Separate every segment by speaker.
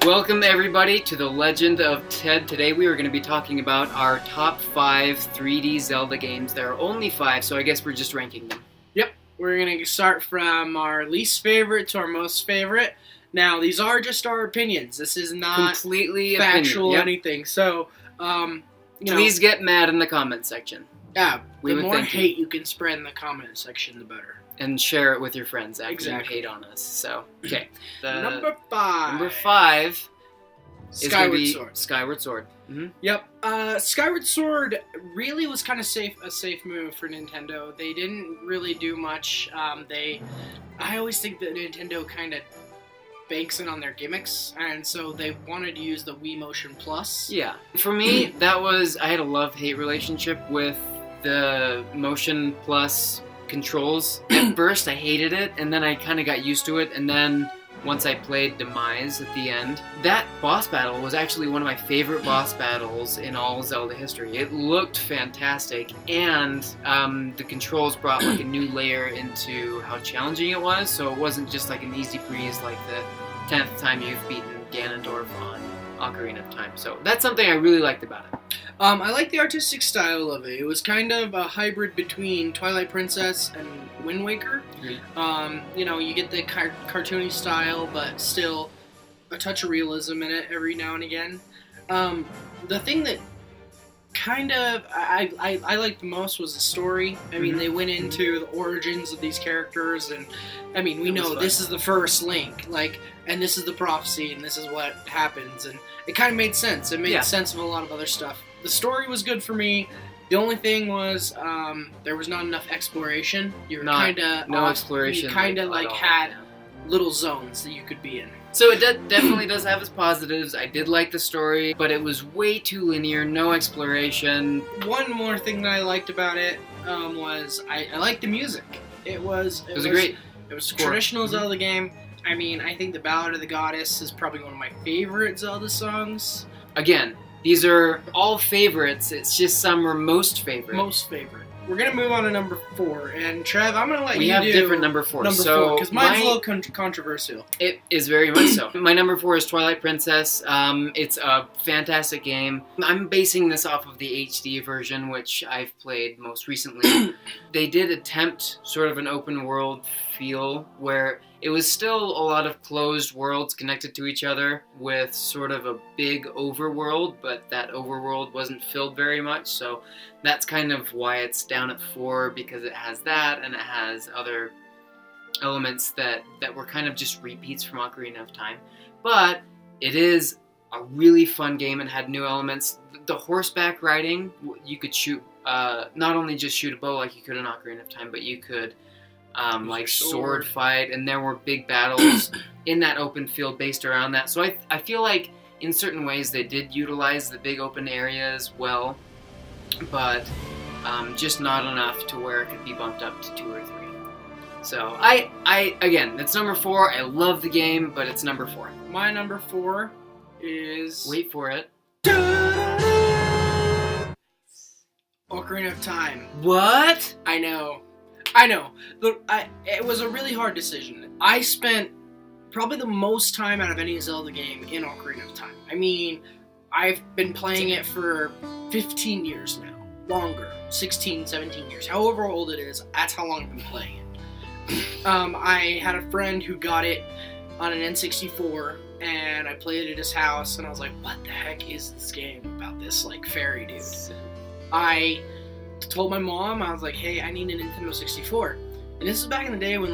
Speaker 1: Welcome everybody to the Legend of T.E.D. Today we are going to be talking about our top 5 3D Zelda games. There are only 5, so I guess we're just ranking them.
Speaker 2: Yep, we're going to start from our least favorite to our most favorite. Now, these are just our opinions. This is not
Speaker 1: completely
Speaker 2: factual or anything. So,
Speaker 1: please get mad in the comment section.
Speaker 2: Yeah, the more hate you can spread in the comment section, the better.
Speaker 1: And share it with your friends after you
Speaker 2: Exactly.
Speaker 1: hate on us. So, okay.
Speaker 2: Number 5.
Speaker 1: Number 5 is
Speaker 2: Skyward Sword.
Speaker 1: Skyward Sword. Mm-hmm.
Speaker 2: Yep. Skyward Sword really was kind of a safe move for Nintendo. They didn't really do much. I always think that Nintendo kind of banks in on their gimmicks, and so they wanted to use the Wii Motion Plus.
Speaker 1: Yeah. For me, I had a love-hate relationship with the Motion Plus controls. At first, I hated it, and then I kind of got used to it, and then once I played Demise at the end, that boss battle was actually one of my favorite boss battles in all Zelda history. It looked fantastic, and the controls brought like a new layer into how challenging it was, so it wasn't just like an easy breeze like the 10th time you've beaten Ganondorf on Ocarina of Time. So that's something I really liked about it.
Speaker 2: I like the artistic style of it. It was kind of a hybrid between Twilight Princess and Wind Waker. Mm-hmm. You get the cartoony style, but still a touch of realism in it every now and again. The thing that kind of I liked the most was the story. I mean, they went into the origins of these characters, and I mean, we know this is the first Link, and this is the prophecy, and this is what happens, and it kind of made sense. It made sense of a lot of other stuff. The story was good for me. The only thing was there was not enough exploration. You were no exploration. You kind of had little zones that you could be in.
Speaker 1: So it definitely does have its positives. I did like the story, but it was way too linear, no exploration.
Speaker 2: One more thing that I liked about it was I liked the music. It was
Speaker 1: great.
Speaker 2: It was a traditional Zelda game. I mean, I think the Ballad of the Goddess is probably one of my favorite Zelda songs.
Speaker 1: Again, these are all favorites. It's just some are most favorite.
Speaker 2: Most favorite. We're going to move on to number 4. And Trev, I'm going to let you do...
Speaker 1: We have different number 4.
Speaker 2: Number 4, because mine's a little controversial.
Speaker 1: It is very much so. My number 4 is Twilight Princess. It's a fantastic game. I'm basing this off of the HD version, which I've played most recently. They did attempt sort of an open world feel where it was still a lot of closed worlds connected to each other with sort of a big overworld, but that overworld wasn't filled very much, so that's kind of why it's down at 4, because it has that, and it has other elements that were kind of just repeats from Ocarina of Time. But it is a really fun game and had new elements. The horseback riding, you could shoot, not only just shoot a bow like you could in Ocarina of Time, but you could sword fight, and there were big battles in that open field based around that. So I feel like in certain ways they did utilize the big open areas well, but just not enough to where it could be bumped up to 2 or 3. So again, it's number 4. I love the game, but it's number 4.
Speaker 2: My number 4 is...
Speaker 1: Wait for it.
Speaker 2: Ocarina of Time.
Speaker 1: What?
Speaker 2: I know. It was a really hard decision. I spent probably the most time out of any Zelda game in Ocarina of Time. I mean, I've been playing it for 15 years now. Longer. 16, 17 years. However old it is, that's how long I've been playing it. I had a friend who got it on an N64, and I played it at his house, and I was like, what the heck is this game about this, fairy dude? I told my mom, I was like, hey, I need a Nintendo 64. And this is back in the day when,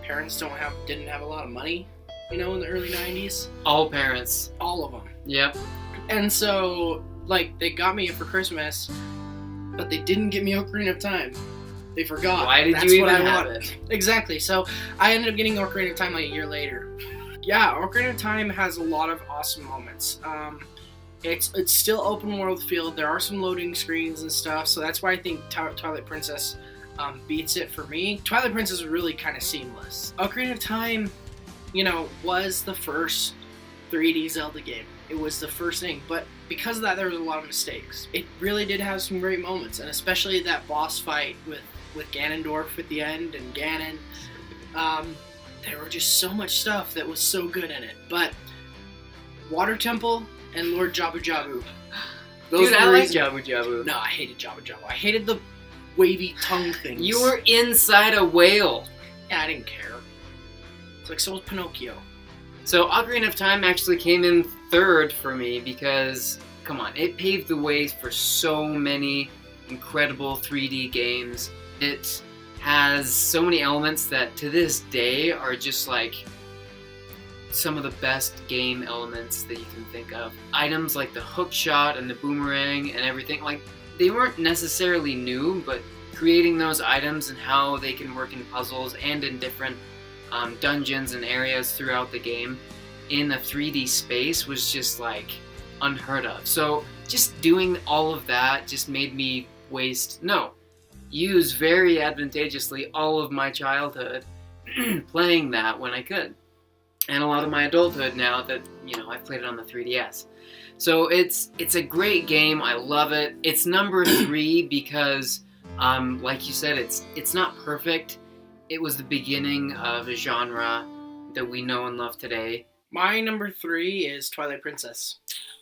Speaker 2: parents didn't have a lot of money, in the early 90s.
Speaker 1: All parents.
Speaker 2: All of them.
Speaker 1: Yep.
Speaker 2: And so, they got me it for Christmas, but they didn't get me Ocarina of Time. They forgot.
Speaker 1: Why did you even have it?
Speaker 2: Exactly. So, I ended up getting Ocarina of Time a year later. Yeah, Ocarina of Time has a lot of awesome moments. It's still open world feel. There are some loading screens and stuff, so that's why I think Twilight Princess beats it for me. Twilight Princess is really kind of seamless. Ocarina of Time, was the first 3D Zelda game. It was the first thing, but because of that, there was a lot of mistakes. It really did have some great moments, and especially that boss fight with Ganondorf at the end and Ganon. There were just so much stuff that was so good in it, but Water Temple and Lord Jabu Jabu.
Speaker 1: Dude, I like Jabu Jabu.
Speaker 2: No, I hated Jabu Jabu. I hated the wavy tongue things.
Speaker 1: You were inside a whale.
Speaker 2: Yeah, I didn't care. It's like, so was Pinocchio.
Speaker 1: So Ocarina of Time actually came in third for me because, come on, it paved the way for so many incredible 3D games. It has so many elements that to this day are just like some of the best game elements that you can think of. Items like the hook shot and the boomerang and everything, like, they weren't necessarily new, but creating those items and how they can work in puzzles and in different dungeons and areas throughout the game in a 3D space was just like unheard of. So just doing all of that just made me use very advantageously all of my childhood playing that when I could. And a lot of my adulthood now that, I've played it on the 3DS. So it's a great game. I love it. It's number 3 because, like you said, it's not perfect. It was the beginning of a genre that we know and love today.
Speaker 2: My number 3 is Twilight Princess.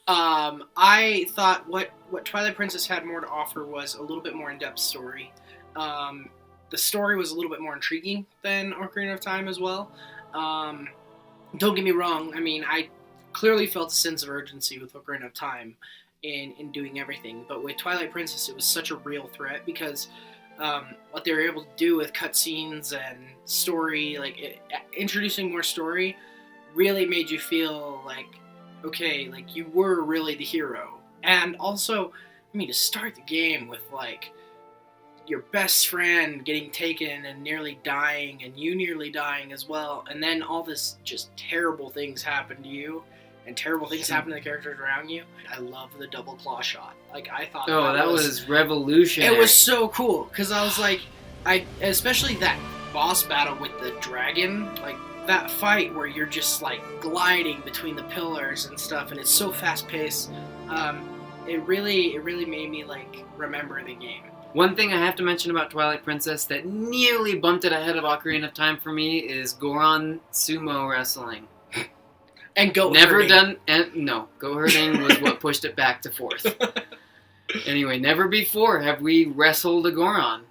Speaker 2: I thought what Twilight Princess had more to offer was a little bit more in-depth story. The story was a little bit more intriguing than Ocarina of Time as well. Don't get me wrong, I mean, I clearly felt a sense of urgency with Ocarina of Time in doing everything, but with Twilight Princess it was such a real threat because what they were able to do with cutscenes and story, introducing more story, really made you feel like, okay, like you were really the hero. And also, I mean, to start the game with like your best friend getting taken and nearly dying, and you nearly dying as well, and then all this just terrible things happen to you, and terrible things happen to the characters around you. I love the double claw shot. Like, I thought
Speaker 1: that was revolutionary.
Speaker 2: It was so cool, because I was like, especially that boss battle with the dragon, like that fight where you're just like gliding between the pillars and stuff, and it's so fast paced. It really made me like remember the game.
Speaker 1: One thing I have to mention about Twilight Princess that nearly bumped it ahead of Ocarina of Time for me is Goron sumo wrestling.
Speaker 2: And goat
Speaker 1: herding. Goat herding was what pushed it back to 4th. Anyway, never before have we wrestled a Goron.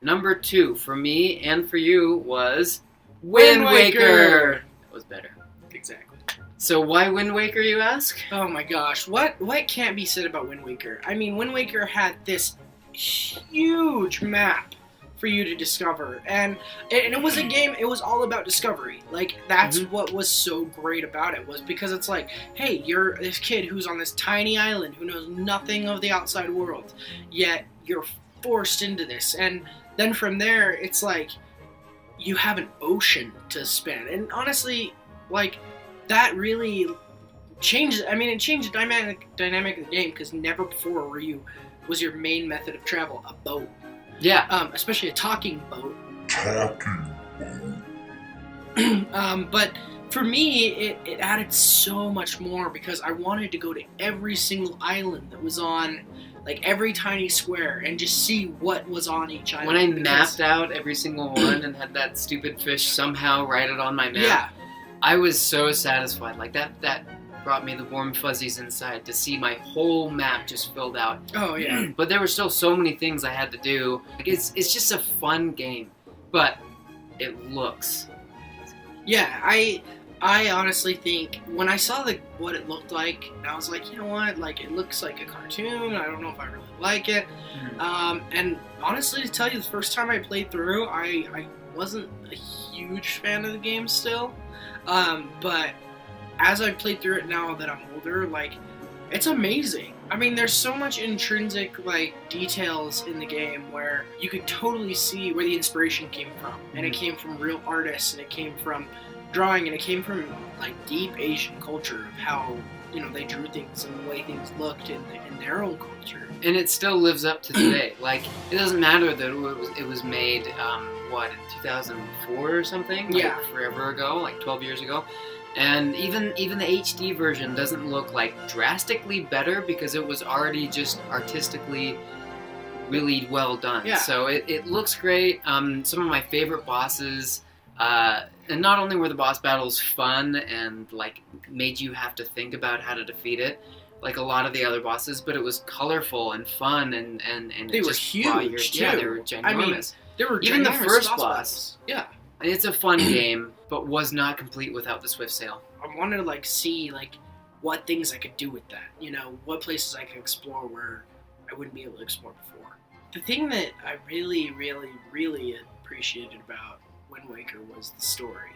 Speaker 1: Number 2 for me and for you was Wind Waker. That was better.
Speaker 2: Exactly.
Speaker 1: So why Wind Waker, you ask?
Speaker 2: Oh my gosh, what can't be said about Wind Waker? I mean, Wind Waker had this huge map for you to discover, and it was a game, it was all about discovery. Like, that's what was so great about it, was because it's like, hey, you're this kid who's on this tiny island who knows nothing of the outside world, yet you're forced into this, and then from there it's like you have an ocean to span. And honestly, like, that really changed, it changed the dynamic of the game, because never before was your main method of travel a boat.
Speaker 1: Yeah.
Speaker 2: Especially a talking boat. But for me, it added so much more, because I wanted to go to every single island that was on, like, every tiny square, and just see what was on each island.
Speaker 1: When I mapped out every single one and had that stupid fish somehow write it on my map, I was so satisfied. Like, that brought me the warm fuzzies inside to see my whole map just filled out.
Speaker 2: Oh, yeah.
Speaker 1: But there were still so many things I had to do. Like, it's just a fun game, but it looks.
Speaker 2: Yeah, I honestly think when I saw what it looked like, I was like, you know what? Like, it looks like a cartoon. I don't know if I really like it. And honestly, to tell you, the first time I played through, I wasn't a huge fan of the game still. But as I've played through it now that I'm older, like, it's amazing. I mean, there's so much intrinsic, like, details in the game where you could totally see where the inspiration came from. And it came from real artists, and it came from drawing, and it came from, like, deep Asian culture of how, they drew things and the way things looked in their own culture.
Speaker 1: And it still lives up to today. Like, it doesn't matter that it was made, in 2004 or something? Like,
Speaker 2: yeah.
Speaker 1: Forever ago, like 12 years ago. And even the HD version doesn't look like drastically better, because it was already just artistically really well done.
Speaker 2: Yeah.
Speaker 1: So it looks great. Some of my favorite bosses And not only were the boss battles fun and like made you have to think about how to defeat it, like a lot of the other bosses, but it was colorful and fun and
Speaker 2: they
Speaker 1: it
Speaker 2: were
Speaker 1: just
Speaker 2: huge too.
Speaker 1: Yeah, they were ginormous.
Speaker 2: I mean, they were
Speaker 1: even the first boss.
Speaker 2: Battles. Yeah,
Speaker 1: it's a fun game, but was not complete without the Swift Sail.
Speaker 2: I wanted to like see like what things I could do with that. You know, what places I could explore where I wouldn't be able to explore before. The thing that I really, really, really appreciated about Wind Waker was the story.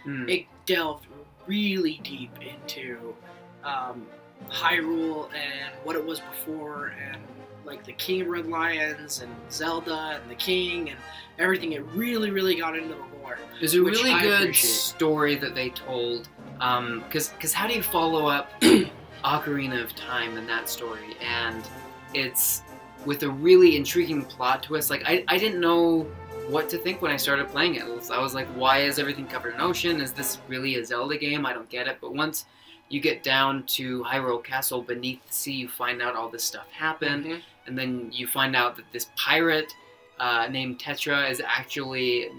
Speaker 2: It delved really deep into Hyrule and what it was before, and like the King of Red Lions and Zelda and the King and everything. It really, really got into the lore.
Speaker 1: There's a really good story that they told. Because how do you follow up Ocarina of Time in that story? And it's with a really intriguing plot twist. Like, I didn't know what to think when I started playing it. I was like, why is everything covered in ocean? Is this really a Zelda game? I don't get it. But once you get down to Hyrule Castle beneath the sea, you find out all this stuff happened. Mm-hmm. And then you find out that this pirate named Tetra is actually,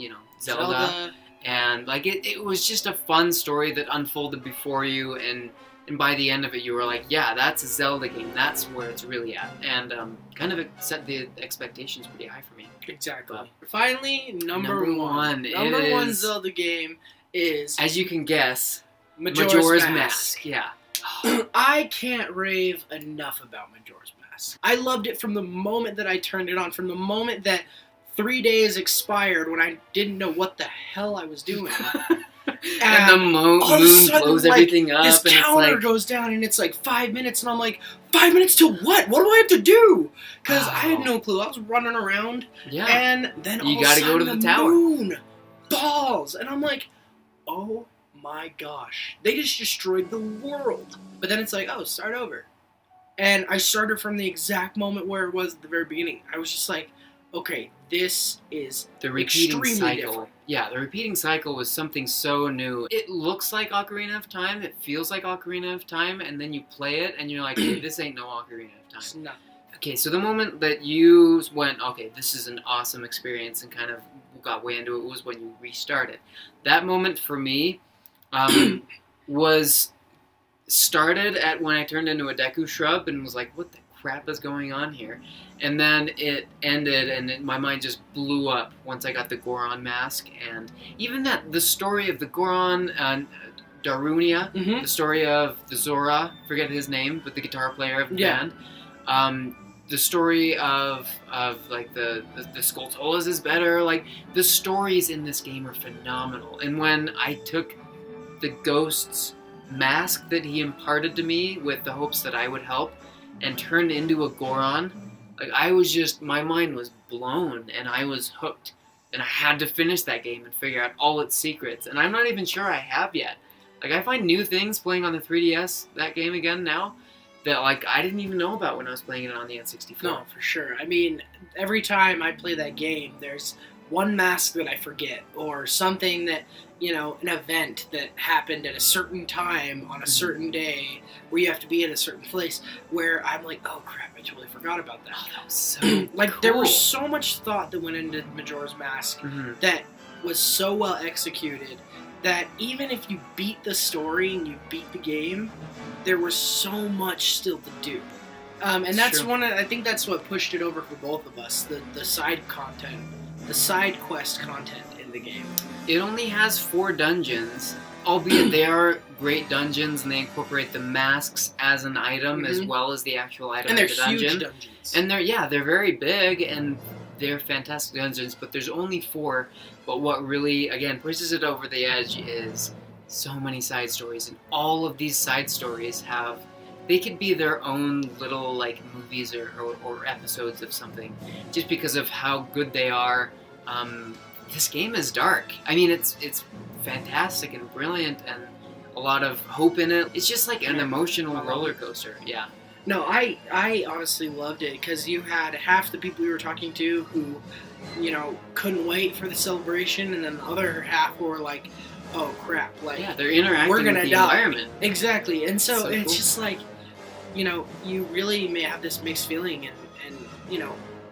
Speaker 1: Zelda. And like it was just a fun story that unfolded before you, and by the end of it, you were like, yeah, that's a Zelda game. That's where it's really at, and kind of set the expectations pretty high for me.
Speaker 2: Exactly. But finally, number one Zelda game is,
Speaker 1: as you can guess, Majora's Mask. Yeah.
Speaker 2: I can't rave enough about Majora's Mask. I loved it from the moment that I turned it on, from the moment that 3 days expired when I didn't know what the hell I was doing.
Speaker 1: And the moon blows everything up.
Speaker 2: This counter goes down and it's like 5 minutes, and I'm like, 5 minutes to what? What do I have to do? Because I had no clue. I was running around, and then all of a sudden the moon falls, and I'm like, oh my gosh, they just destroyed the world. But then it's like, oh, start over. And I started from the exact moment where it was at the very beginning. I was just like, okay, this is
Speaker 1: the repeating cycle.
Speaker 2: Different.
Speaker 1: Yeah, the repeating cycle was something so new. It looks like Ocarina of Time. It feels like Ocarina of Time, and then you play it, and you're like, hey, this ain't no Ocarina of Time.
Speaker 2: It's not.
Speaker 1: Okay, so the moment that you went, okay, this is an awesome experience, and kind of got way into it, was when you restarted. That moment for me was started at when I turned into a Deku Shrub and was like, what the crap is going on here? And then it ended, and my mind just blew up once I got the Goron mask. And even the story of the Goron, Darunia, the story of the Zora, forget his name, but the guitar player of the band. The story of like the Skulltulas is better. Like, the stories in this game are phenomenal. And when I took the Ghost's mask that he imparted to me with the hopes that I would help, and turned into a Goron, like, I was just, my mind was blown, and I was hooked, and I had to finish that game and figure out all its secrets, and I'm not even sure I have yet. Like, I find new things playing on the 3DS, that game again now, that, like, I didn't even know about when I was playing it on the N64.
Speaker 2: No, for sure. I mean, every time I play that game, there's one mask that I forget, or something that, an event that happened at a certain time on a certain day where you have to be at a certain place, where I'm like, oh crap, I totally forgot about that.
Speaker 1: Oh, that was so
Speaker 2: like,
Speaker 1: cool.
Speaker 2: There was so much thought that went into Majora's Mask that was so well executed that even if you beat the story and you beat the game, there was so much still to do. And that's I think that's what pushed it over for both of us, the side content, the side quest content in the game.
Speaker 1: It only has 4 dungeons, albeit they are great dungeons, and they incorporate the masks as an item as well as the actual item
Speaker 2: in the
Speaker 1: dungeon.
Speaker 2: And they're huge dungeons.
Speaker 1: And they're very big, and they're fantastic dungeons, but there's only 4. But what really, again, pushes it over the edge is so many side stories, and all of these side stories they could be their own little, like, movies or episodes of something, just because of how good they are. This game is dark. I mean, it's fantastic and brilliant, and a lot of hope in it. It's just like an emotional roller coaster. Yeah.
Speaker 2: No, I honestly loved it, because you had half the people we were talking to who, couldn't wait for the celebration, and then the other half were like, oh crap, like,
Speaker 1: they're interacting with the environment.
Speaker 2: Exactly, and so it's
Speaker 1: cool.
Speaker 2: just like, you really may have this mixed feeling, and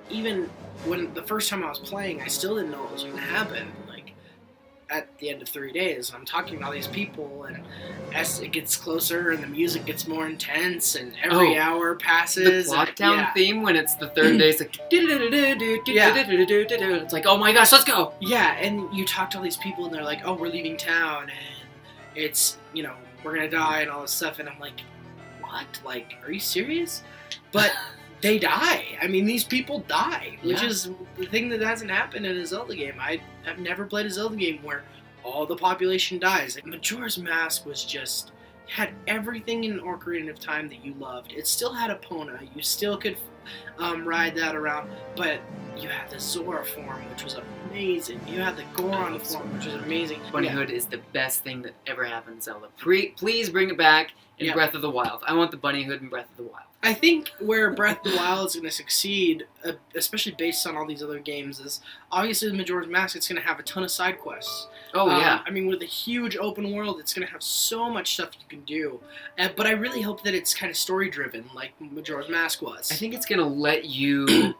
Speaker 2: even when the first time I was playing, I still didn't know what was going to happen. Like, at the end of 3 days. I'm talking to all these people, and as it gets closer and the music gets more intense, and every hour passes.
Speaker 1: The Clock Town theme when it's the third day, it's like it's like, oh my gosh, let's go.
Speaker 2: Yeah, and you talk to all these people, and they're like, oh, we're leaving town, and it's, we're gonna die and all this stuff, and I'm like, what? Like, are you serious? But they die. I mean, these people die, which is the thing that hasn't happened in a Zelda game. I've never played a Zelda game where all the population dies. Like, Majora's Mask had everything in Ocarina of Time that you loved. It still had Epona. You still could ride that around, but you had the Zora form, which was amazing. You had the Goron form, which was amazing.
Speaker 1: Bunny Hood is the best thing that ever happened in Zelda. Please bring it back in Breath of the Wild. I want the Bunny Hood in Breath of the Wild.
Speaker 2: I think where Breath of the Wild is going to succeed, especially based on all these other games, is obviously the Majora's Mask. It's going to have a ton of side quests.
Speaker 1: Oh, yeah.
Speaker 2: I mean, with a huge open world, it's going to have so much stuff you can do. But I really hope that it's kind of story-driven, like Majora's Mask was.
Speaker 1: I think it's going to let you...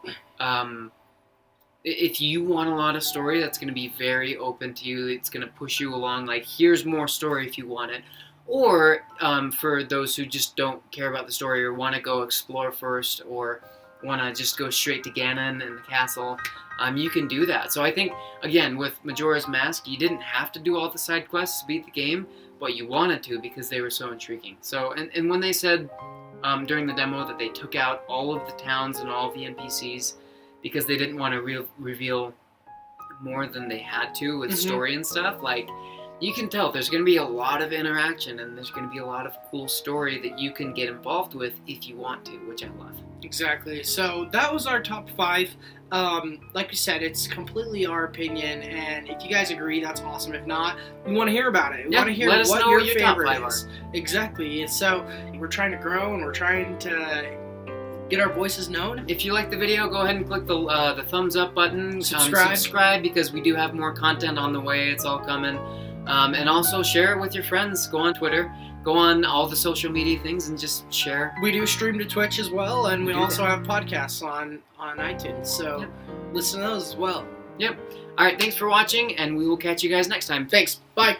Speaker 1: if you want a lot of story, that's going to be very open to you. It's going to push you along, like, here's more story if you want it. Or for those who just don't care about the story or want to go explore first or want to just go straight to Ganon and the castle, you can do that. So I think, again, with Majora's Mask, you didn't have to do all the side quests to beat the game, but you wanted to because they were so intriguing. So, and when they said during the demo that they took out all of the towns and all of the NPCs because they didn't want to reveal more than they had to with story and stuff, like... You can tell there's going to be a lot of interaction and there's going to be a lot of cool story that you can get involved with if you want to, which I love.
Speaker 2: Exactly. So that was our top 5. Like we said, it's completely our opinion, and if you guys agree, that's awesome. If not, we want to hear about it. We want to hear what your favorite is. Exactly. So we're trying to grow and we're trying to get our voices known.
Speaker 1: If you like the video, go ahead and click the thumbs up button.
Speaker 2: Subscribe
Speaker 1: because we do have more content on the way. It's all coming. And also share it with your friends. Go on Twitter. Go on all the social media things and just share.
Speaker 2: We do stream to Twitch as well, and we also have podcasts on iTunes. So listen to those as well.
Speaker 1: Yep. All right, thanks for watching, and we will catch you guys next time.
Speaker 2: Thanks. Bye.